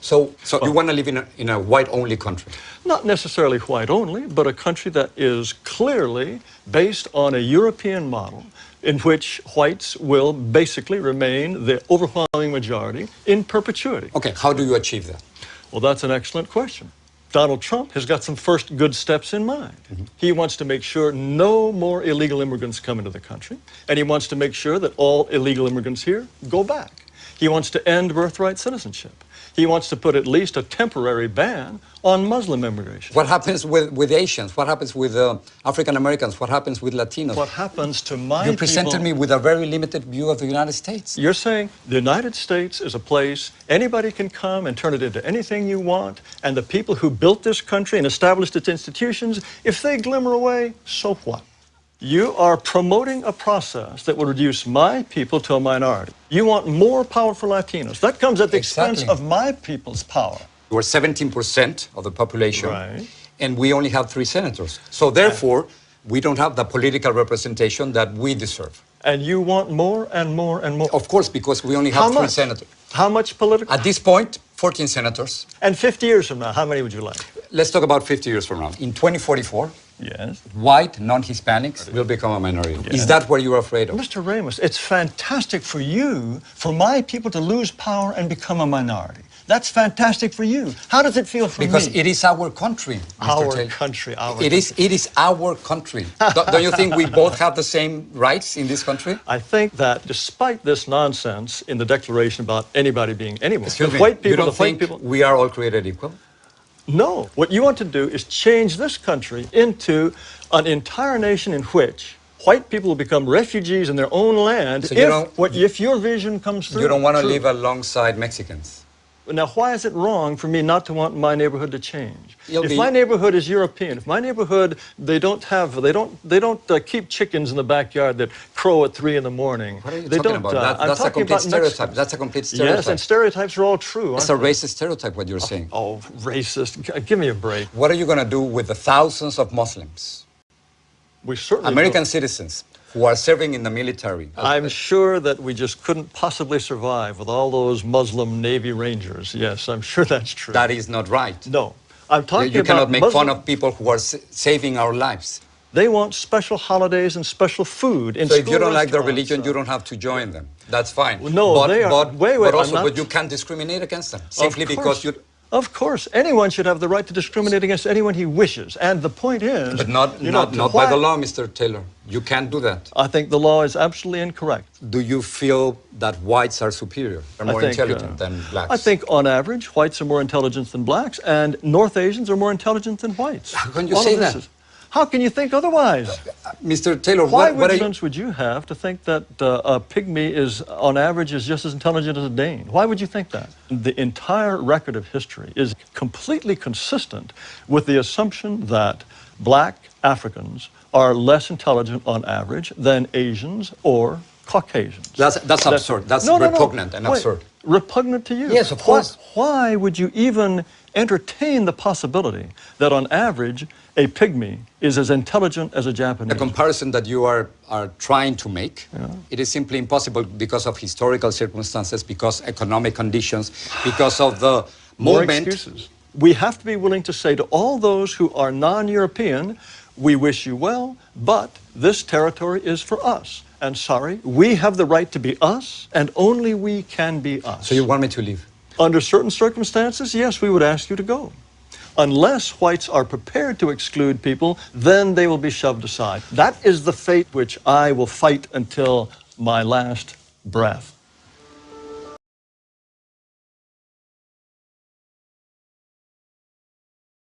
So you want to live in a white-only country? Not necessarily white-only, but a country that is clearly based on a European model in which whites will basically remain the overwhelming majority in perpetuity. Okay, how do you achieve that? Well, that's an excellent question. Donald Trump has got some first good steps in mind. He wants to make sure no more illegal immigrants come into the country, and he wants to make sure that all illegal immigrants here go back. He wants to end birthright citizenship. He wants to put at least a temporary ban on Muslim immigration. What happens with Asians? What happens with African Americans? What happens with Latinos? What happens to my people? You presented me with a very limited view of the United States. You're saying the United States is a place anybody can come and turn it into anything you want, and the people who built this country and established its institutions, if they glimmer away, so what? You are promoting a process that will reduce my people to a minority. You want more power for Latinos. That comes at the expense of my people's power. We're 17% of the population, right, and we only have 3 senators. So therefore, we don't have the political representation that we deserve. And you want more and more and more? Of course, because we only have 3 senators. How much political? At this point, 14 senators. And 50 years from now, how many would you like? Let's talk about 50 years from now. In 2044, yes, white non-Hispanics will become a minority. Yes. Is that what you're afraid of? Mr. Ramos, it's fantastic for you, for my people to lose power and become a minority. That's fantastic for you. How does it feel for me? Because it is our country, Mr. Our Taylor. country, our It is our country. Don't you think we both have the same rights in this country? I think that despite this nonsense in the Declaration about anybody being anyone, Excuse me, white people, you don't the white think people... we are all created equal? No. What you want to do is change this country into an entire nation in which white people will become refugees in their own land So if your vision comes through. You don't want to live alongside Mexicans? Now, why is it wrong for me not to want my neighborhood to change? If my neighborhood is European, if my neighborhood, they don't keep chickens in the backyard that crow at 3 in the morning. What are you talking about? That's a complete stereotype. That's a complete stereotype. Yes, and stereotypes are all true, It's a racist stereotype, what you're saying. Oh, racist. Give me a break. What are you going to do with the thousands of Muslims? We certainly American citizens who are serving in the military. I'm sure that we just couldn't possibly survive with all those Muslim Navy Rangers. Yes, I'm sure that's true. That is not right. No. I'm talking about You cannot make fun of people who are saving our lives. They want special holidays and special food in So school if you don't like their restaurants, religion, you don't have to join them. That's fine. Well, no, they are. But you can't discriminate against them simply because you... Of course, anyone should have the right to discriminate against anyone he wishes. And the point is... But not by the law, Mr. Taylor. You can't do that. I think the law is absolutely incorrect. Do you feel that whites are superior? They're more intelligent than blacks? I think, on average, whites are more intelligent than blacks, and North Asians are more intelligent than whites. How can you say that? How can you think otherwise? Mr. Taylor, what evidence would you have to think that a pygmy is, on average, is just as intelligent as a Dane? Why would you think that? The entire record of history is completely consistent with the assumption that black Africans are less intelligent on average than Asians or Caucasians. That's absurd. That's repugnant and absurd. Repugnant to you? Yes, of course. Why would you even entertain the possibility that on average a pygmy is as intelligent as a Japanese? The comparison that you are trying to make, it is simply impossible because of historical circumstances, because economic conditions, because of the More movement. excuses. We have to be willing to say to all those who are non-European, we wish you well, but this territory is for us. And sorry, we have the right to be us, and only we can be us. So you want me to leave? Under certain circumstances, yes, we would ask you to go. Unless whites are prepared to exclude people, then they will be shoved aside. That is the fate which I will fight until my last breath.